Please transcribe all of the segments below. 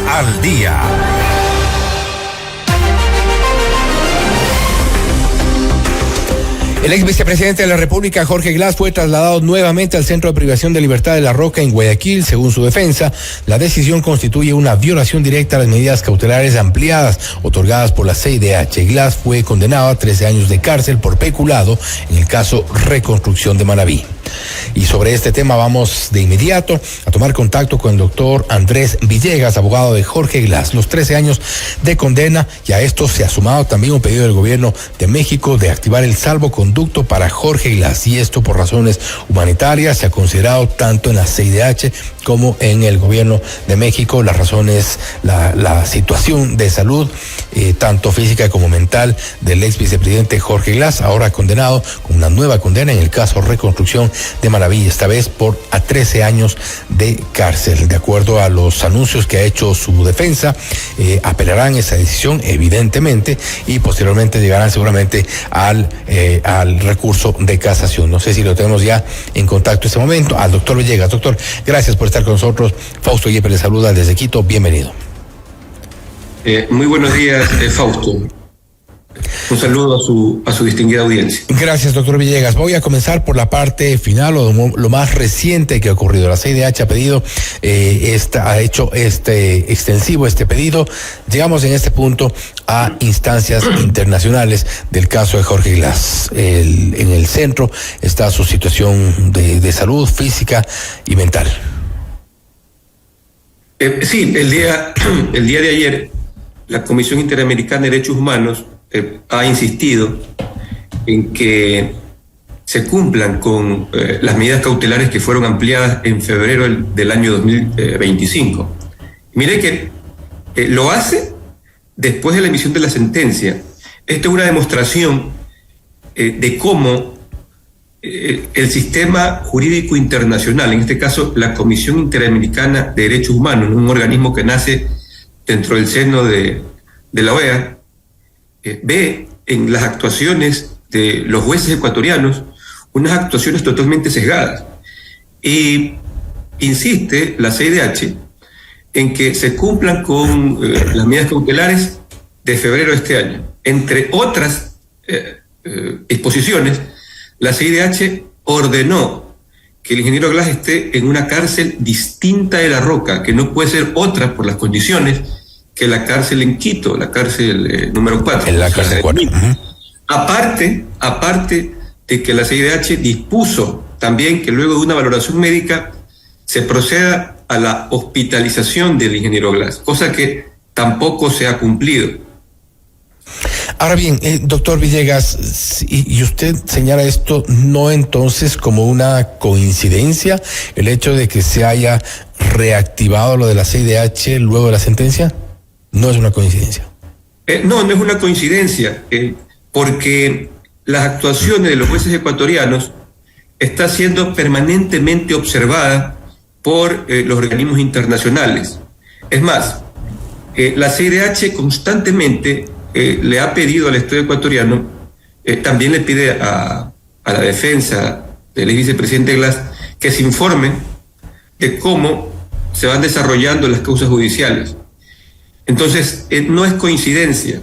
al Día. El ex vicepresidente de la República, Jorge Glass, fue trasladado nuevamente al Centro de Privación de Libertad de La Roca en Guayaquil. Según su defensa, la decisión constituye una violación directa a las medidas cautelares ampliadas otorgadas por la CIDH. Glass fue condenado a 13 años de cárcel por peculado en el caso Reconstrucción de Manabí. Y sobre este tema vamos de inmediato a tomar contacto con el doctor Andrés Villegas, abogado de Jorge Glass. Los 13 años de condena, y a esto se ha sumado también un pedido del gobierno de México de activar el salvoconducto para Jorge Glass, y esto por razones humanitarias. Se ha considerado tanto en la CIDH como en el gobierno de México las razones, la situación de salud, tanto física como mental, del ex vicepresidente Jorge Glass, ahora condenado con una nueva condena en el caso Reconstrucción de Manabí, esta vez a 13 años de cárcel. De acuerdo a los anuncios que ha hecho su defensa, apelarán esa decisión evidentemente y posteriormente llegarán seguramente al recurso de casación. No sé si lo tenemos ya en contacto en este momento al doctor Villegas. Doctor, gracias por estar con nosotros. Fausto Yepes le saluda desde Quito, bienvenido. Muy buenos días, Fausto. Un saludo a su distinguida audiencia. Gracias, doctor Villegas. Voy a comenzar por la parte final o lo más reciente que ha ocurrido. La CIDH ha pedido, ha hecho extensivo este pedido. Llegamos en este punto a instancias internacionales del caso de Jorge Glass. En el centro está su situación de salud física y mental. Sí, el día de ayer, la Comisión Interamericana de Derechos Humanos ha insistido en que se cumplan con las medidas cautelares que fueron ampliadas en febrero del año 2025. Mire que lo hace después de la emisión de la sentencia. Esta es una demostración de cómo el sistema jurídico internacional, en este caso la Comisión Interamericana de Derechos Humanos, un organismo que nace dentro del seno de la OEA, ve en las actuaciones de los jueces ecuatorianos unas actuaciones totalmente sesgadas. Y insiste la CIDH en que se cumplan con las medidas cautelares de febrero de este año. Entre otras exposiciones, la CIDH ordenó que el ingeniero Glass esté en una cárcel distinta de La Roca, que no puede ser otra por las condiciones que la cárcel en Quito, la cárcel número 4. En la cárcel 4. Aparte de que la CIDH dispuso también que luego de una valoración médica se proceda a la hospitalización del ingeniero Glass, cosa que tampoco se ha cumplido. Ahora bien, doctor Villegas, y usted señala esto no entonces como una coincidencia, el hecho de que se haya reactivado lo de la CIDH luego de la sentencia. ¿No es una coincidencia? No es una coincidencia, porque las actuaciones de los jueces ecuatorianos están siendo permanentemente observadas por los organismos internacionales. Es más, la CIDH constantemente le ha pedido al Estado ecuatoriano, también le pide a la defensa del vicepresidente Glass, que se informe de cómo se van desarrollando las causas judiciales. Entonces, no es coincidencia,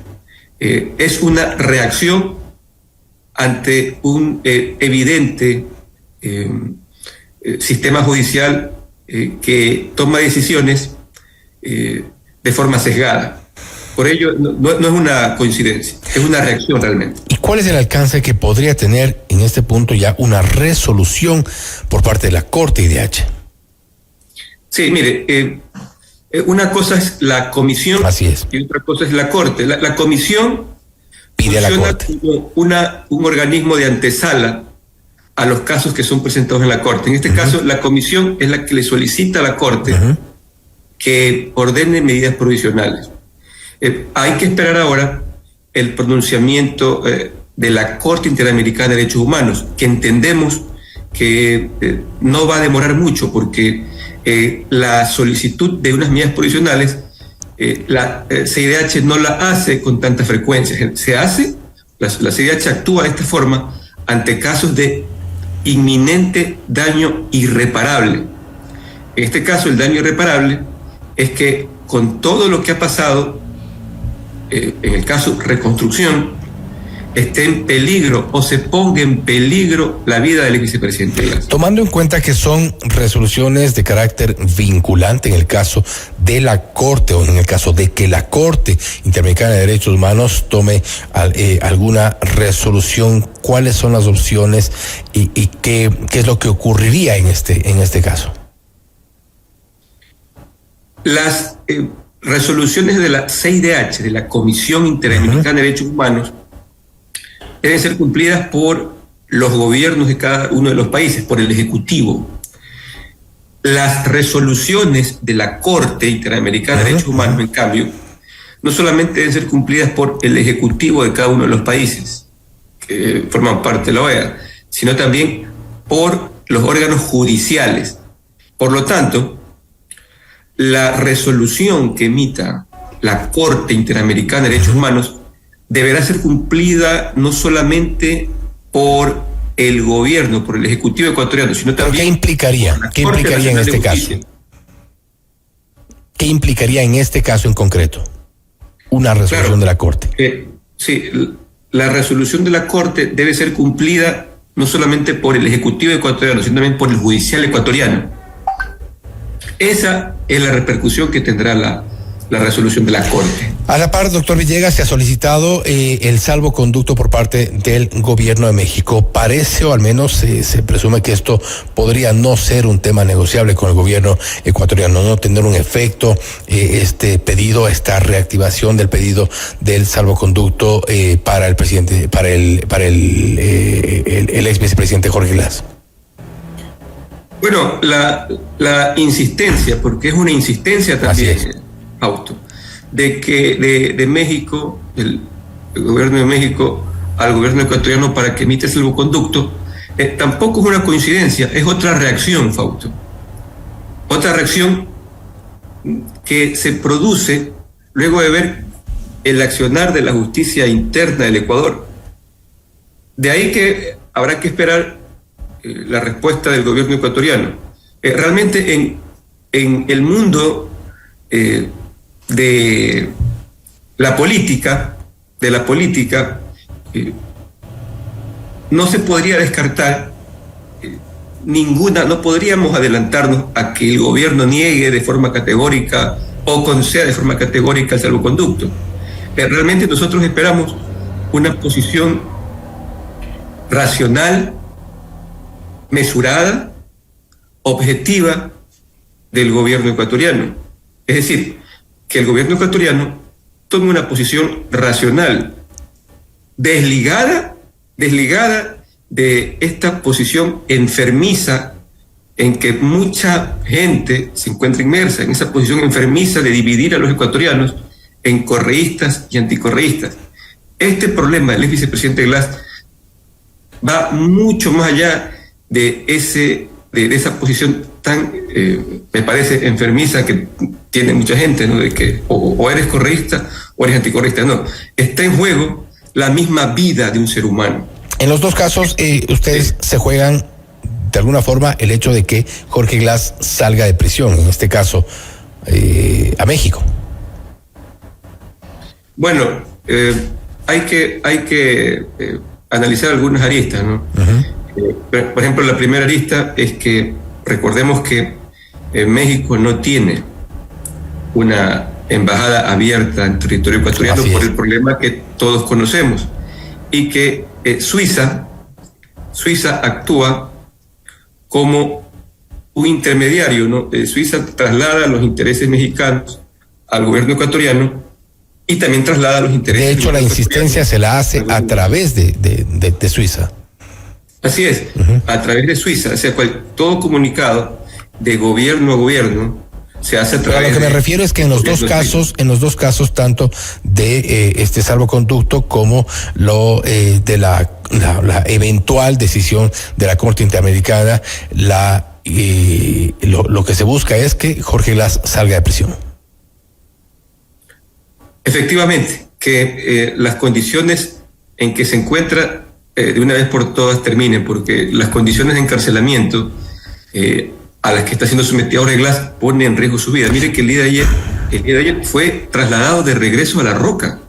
es una reacción ante un evidente sistema judicial que toma decisiones de forma sesgada. Por ello, no es una coincidencia, es una reacción realmente. ¿Y cuál es el alcance que podría tener en este punto ya una resolución por parte de la Corte IDH? Sí, mire, una cosa es la comisión. Así es. Y otra cosa es la Corte. La comisión pide a la Corte como un organismo de antesala a los casos que son presentados en la Corte. En este caso, la comisión es la que le solicita a la Corte que ordene medidas provisionales. Hay que esperar ahora el pronunciamiento de la Corte Interamericana de Derechos Humanos, que entendemos que no va a demorar mucho, porque la solicitud de unas medidas provisionales, la CIDH no la hace con tanta frecuencia. La CIDH actúa de esta forma ante casos de inminente daño irreparable. En este caso, el daño irreparable es que con todo lo que ha pasado, en el caso reconstrucción, esté en peligro o se ponga en peligro la vida del vicepresidente Glass. Tomando en cuenta que son resoluciones de carácter vinculante en el caso de la Corte o en el caso de que la Corte Interamericana de Derechos Humanos tome alguna resolución, ¿cuáles son las opciones y qué es lo que ocurriría en este caso? Las resoluciones de la CIDH, de la Comisión Interamericana de Derechos Humanos, deben ser cumplidas por los gobiernos de cada uno de los países, por el Ejecutivo. Las resoluciones de la Corte Interamericana de Derechos Humanos, en cambio, no solamente deben ser cumplidas por el Ejecutivo de cada uno de los países que forman parte de la OEA, sino también por los órganos judiciales. Por lo tanto, la resolución que emita la Corte Interamericana de Derechos Humanos deberá ser cumplida no solamente por el gobierno, por el Ejecutivo ecuatoriano, sino también... ¿Qué implicaría? ¿Qué implicaría en este caso? ¿Qué implicaría en este caso en concreto una resolución de la Corte? Sí, la resolución de la Corte debe ser cumplida no solamente por el Ejecutivo ecuatoriano, sino también por el Judicial ecuatoriano. Esa es la repercusión que tendrá la resolución de la Corte. A la par, doctor Villegas, se ha solicitado el salvoconducto por parte del gobierno de México. Parece, o al menos se presume, que esto podría no ser un tema negociable con el gobierno ecuatoriano, no tener un efecto este pedido, esta reactivación del pedido del salvoconducto para el presidente, para el ex vicepresidente Jorge Glass. Bueno, la insistencia, porque es una insistencia también, de que de México, el gobierno de México al gobierno ecuatoriano para que emita el salvoconducto, tampoco es una coincidencia, es otra reacción, Fausto. Otra reacción que se produce luego de ver el accionar de la justicia interna del Ecuador. De ahí que habrá que esperar la respuesta del gobierno ecuatoriano. Realmente en el mundo de la política, no se podría descartar no podríamos adelantarnos a que el gobierno niegue de forma categórica o conceda de forma categórica el salvoconducto. Realmente nosotros esperamos una posición racional, mesurada, objetiva del gobierno ecuatoriano. Es decir, que el gobierno ecuatoriano tome una posición racional, desligada de esta posición enfermiza en que mucha gente se encuentra inmersa, en esa posición enfermiza de dividir a los ecuatorianos en correístas y anticorreístas. Este problema del ex vicepresidente Glass va mucho más allá de esa posición tan, me parece, enfermiza que tiene mucha gente, ¿no? De que o eres correísta o eres anticorreísta. No, está en juego la misma vida de un ser humano. En los dos casos, ustedes se juegan de alguna forma el hecho de que Jorge Glass salga de prisión, en este caso a México. Bueno, hay que analizar algunas aristas, ¿no? Por ejemplo, la primera arista es que recordemos que México no tiene una embajada abierta en territorio ecuatoriano por el problema que todos conocemos, y que Suiza actúa como un intermediario, ¿no? Suiza traslada los intereses mexicanos al gobierno ecuatoriano y también traslada los intereses. De hecho, la insistencia se la hace a través de Suiza. Así es, a través de Suiza, o sea, todo comunicado de gobierno a gobierno se hace a través. Pero a lo que me refiero es que en los dos casos, tanto de este salvoconducto como lo de la eventual decisión de la Corte Interamericana, lo que se busca es que Jorge Glass salga de prisión. Efectivamente, Que las condiciones en que se encuentra de una vez por todas terminen, porque las condiciones de encarcelamiento a las que está siendo sometido Jorge Glass ponen en riesgo su vida. Mire que el día de ayer el día de ayer fue trasladado de regreso a La Roca,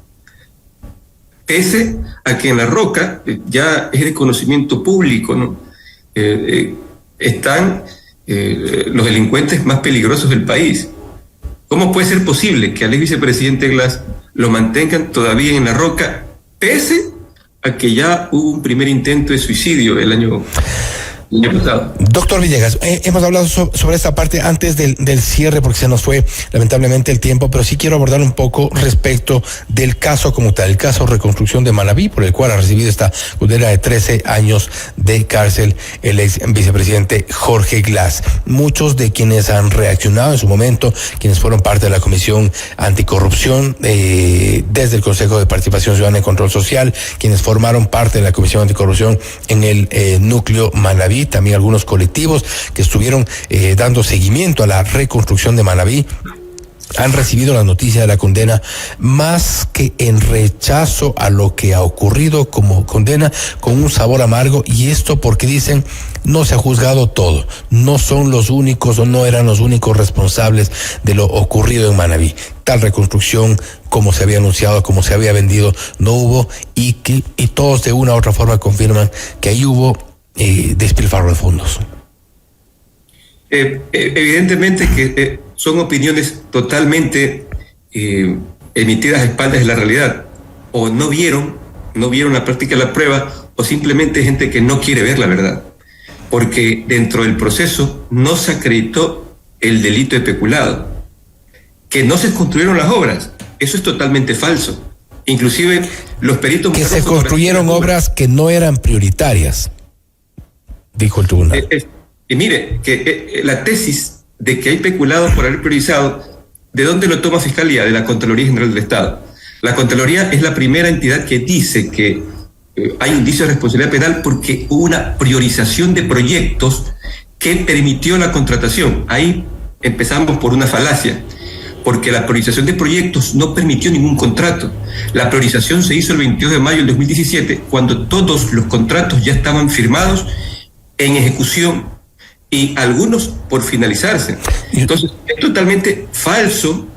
pese a que en La Roca ya es de conocimiento público, ¿no? Están los delincuentes más peligrosos del país. ¿Cómo puede ser posible que al ex vicepresidente Glass lo mantengan todavía en La Roca, pese a que ya hubo un primer intento de suicidio el año pasado? Doctor Villegas, hemos hablado sobre esta parte antes del cierre porque se nos fue lamentablemente el tiempo, pero sí quiero abordar un poco respecto del caso como tal, el caso Reconstrucción de Manabí, por el cual ha recibido esta condena de 13 años de cárcel el ex vicepresidente Jorge Glass. Muchos de quienes han reaccionado en su momento, quienes fueron parte de la Comisión Anticorrupción desde el Consejo de Participación Ciudadana y Control Social, quienes formaron parte de la Comisión Anticorrupción en el núcleo Manabí, también algunos colectivos que estuvieron dando seguimiento a la reconstrucción de Manabí, han recibido la noticia de la condena más que en rechazo a lo que ha ocurrido como condena, con un sabor amargo, y esto porque dicen no se ha juzgado todo, no son los únicos o no eran los únicos responsables de lo ocurrido en Manabí. Tal reconstrucción como se había anunciado, como se había vendido, no hubo, y todos de una u otra forma confirman que ahí hubo despilfarro de fondos. Evidentemente que son opiniones totalmente emitidas a espaldas de la realidad. O no vieron la práctica de la prueba, o simplemente gente que no quiere ver la verdad. Porque dentro del proceso no se acreditó el delito de peculado. Que no se construyeron las obras, eso es totalmente falso. Inclusive los peritos... Que se construyeron obras que no eran prioritarias, dijo el tribunal. Y mire, que la tesis de que hay peculado por haber priorizado, ¿de dónde lo toma Fiscalía? De la Contraloría General del Estado. La Contraloría es la primera entidad que dice que hay indicios de responsabilidad penal porque hubo una priorización de proyectos que permitió la contratación. Ahí empezamos por una falacia, porque la priorización de proyectos no permitió ningún contrato. La priorización se hizo el 22 de mayo del 2017, cuando todos los contratos ya estaban firmados, en ejecución, y algunos por finalizarse. Entonces, es totalmente falso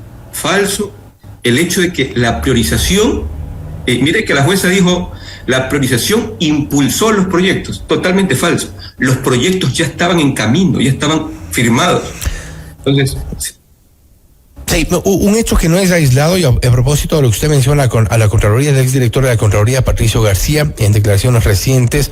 el hecho de que la priorización, mire que la jueza dijo, la priorización impulsó los proyectos. Totalmente falso. Los proyectos ya estaban en camino, ya estaban firmados. Entonces... Sí, un hecho que no es aislado, y a propósito de lo que usted menciona a la Contraloría, el exdirector de la Contraloría, Patricio García, en declaraciones recientes,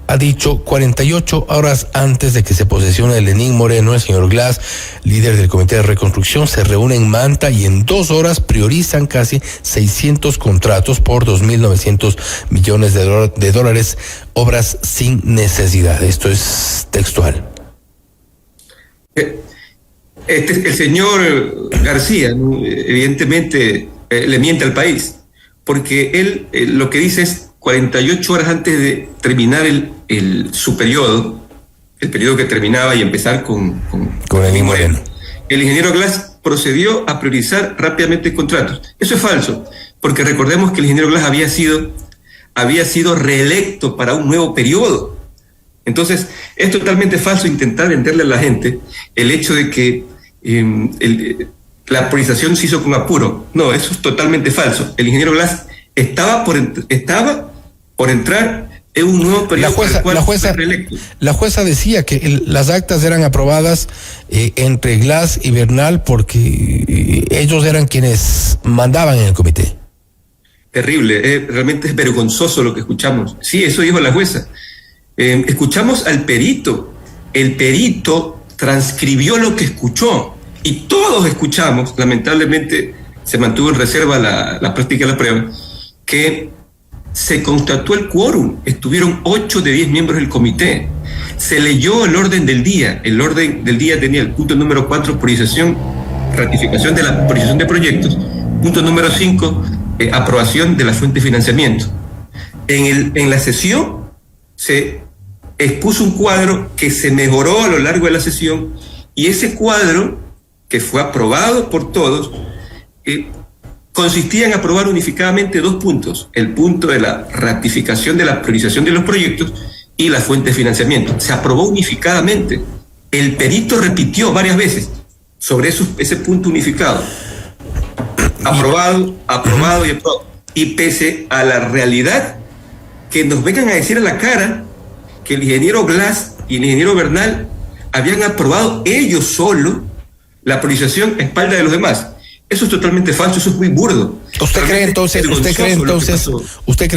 ha dicho 48 horas antes de que se posesione Lenín Moreno, el señor Glass, líder del Comité de Reconstrucción, se reúne en Manta y en 2 horas priorizan casi 600 contratos por 2.900 millones de dólares, obras sin necesidad. Esto es textual. El señor García, ¿no?, evidentemente le miente al país, porque él lo que dice es 48 horas antes de terminar su periodo, el periodo que terminaba y empezar con Lenín Moreno. El ingeniero Glass procedió a priorizar rápidamente contratos. Eso es falso, porque recordemos que el ingeniero Glass había sido reelecto para un nuevo periodo. Entonces, es totalmente falso intentar venderle a la gente el hecho de que la priorización se hizo con apuro. No, eso es totalmente falso. El ingeniero Glass estaba por entrar en un nuevo periodo. La jueza decía que las actas eran aprobadas entre Glass y Bernal porque ellos eran quienes mandaban en el comité. Terrible, realmente es vergonzoso lo que escuchamos. Sí, eso dijo la jueza. Escuchamos al perito. El perito transcribió lo que escuchó y todos escuchamos, lamentablemente se mantuvo en reserva la práctica de la prueba, que se constató el quórum, estuvieron 8 de 10 miembros del comité, se leyó el orden del día. El orden del día tenía el punto número 4, ratificación de la priorización de proyectos, punto número 5, aprobación de la fuente de financiamiento. En la sesión se expuso un cuadro que se mejoró a lo largo de la sesión, y ese cuadro, que fue aprobado por todos, consistía en aprobar unificadamente 2 puntos: el punto de la ratificación de la priorización de los proyectos y la fuente de financiamiento. Se aprobó unificadamente. El perito repitió varias veces: sobre ese punto unificado. Aprobado y aprobado. Y pese a la realidad, que nos vengan a decir a la cara que el ingeniero Glass y el ingeniero Bernal habían aprobado ellos solo la priorización a espalda de los demás. Eso es totalmente falso, eso es muy burdo. ¿Usted cree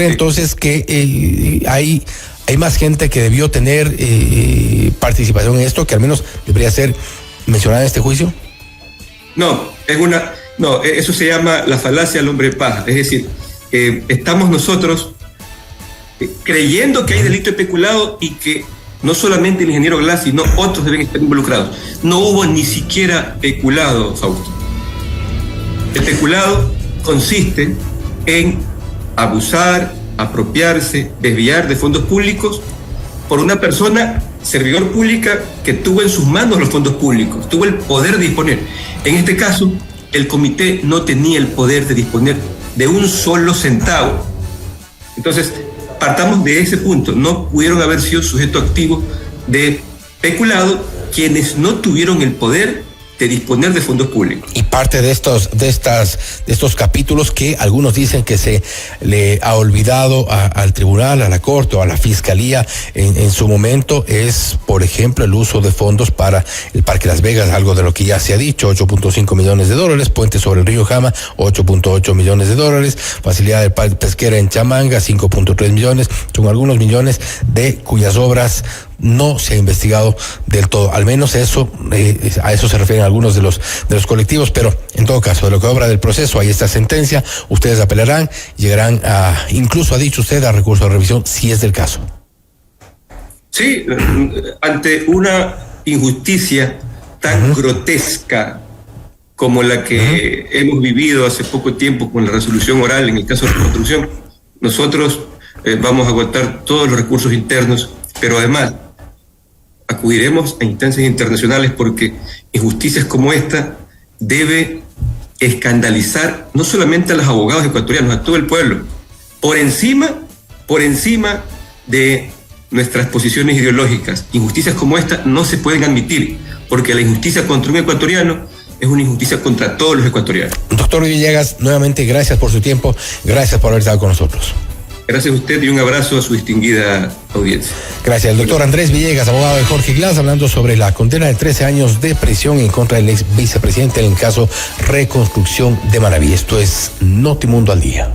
entonces que hay más gente que debió tener participación en esto, que al menos debería ser mencionada en este juicio? No, eso se llama la falacia del hombre paja. Es decir, estamos nosotros creyendo que hay delito de peculado y que no solamente el ingeniero Glass, sino otros deben estar involucrados. No hubo ni siquiera peculado, Fausto. El peculado consiste en abusar, apropiarse, desviar de fondos públicos por una persona servidor pública que tuvo en sus manos los fondos públicos, tuvo el poder de disponer. En este caso, el comité no tenía el poder de disponer de un solo centavo. Entonces, partamos de ese punto. No pudieron haber sido sujeto activo de peculado quienes no tuvieron el poder de disponer de fondos públicos. Y parte de estos capítulos que algunos dicen que se le ha olvidado al tribunal, a la corte o a la fiscalía en su momento es, por ejemplo, el uso de fondos para el Parque Las Vegas, algo de lo que ya se ha dicho, $8.5 millones, puente sobre el río Jama, $8.8 millones, facilidad de pesquera en Chamanga, 5.3 millones, son algunos millones de cuyas obras no se ha investigado del todo, al menos eso, a eso se refieren algunos de los colectivos, pero en todo caso, de lo que obra del proceso, hay esta sentencia, ustedes apelarán, llegarán incluso ha dicho usted, a recurso de revisión, si es del caso. Sí, ante una injusticia tan grotesca como la que hemos vivido hace poco tiempo con la resolución oral en el caso de reconstrucción, nosotros vamos a agotar todos los recursos internos, pero además acudiremos a instancias internacionales porque injusticias como esta debe escandalizar no solamente a los abogados ecuatorianos, a todo el pueblo, por encima de nuestras posiciones ideológicas. Injusticias como esta no se pueden admitir, porque la injusticia contra un ecuatoriano es una injusticia contra todos los ecuatorianos. Doctor Villegas, nuevamente gracias por su tiempo, gracias por haber estado con nosotros. Gracias a usted y un abrazo a su distinguida audiencia. Gracias. El doctor Andrés Villegas, abogado de Jorge Glass, hablando sobre la condena de 13 años de prisión en contra del ex vicepresidente en el caso Reconstrucción de Manaví. Esto es Notimundo al Día.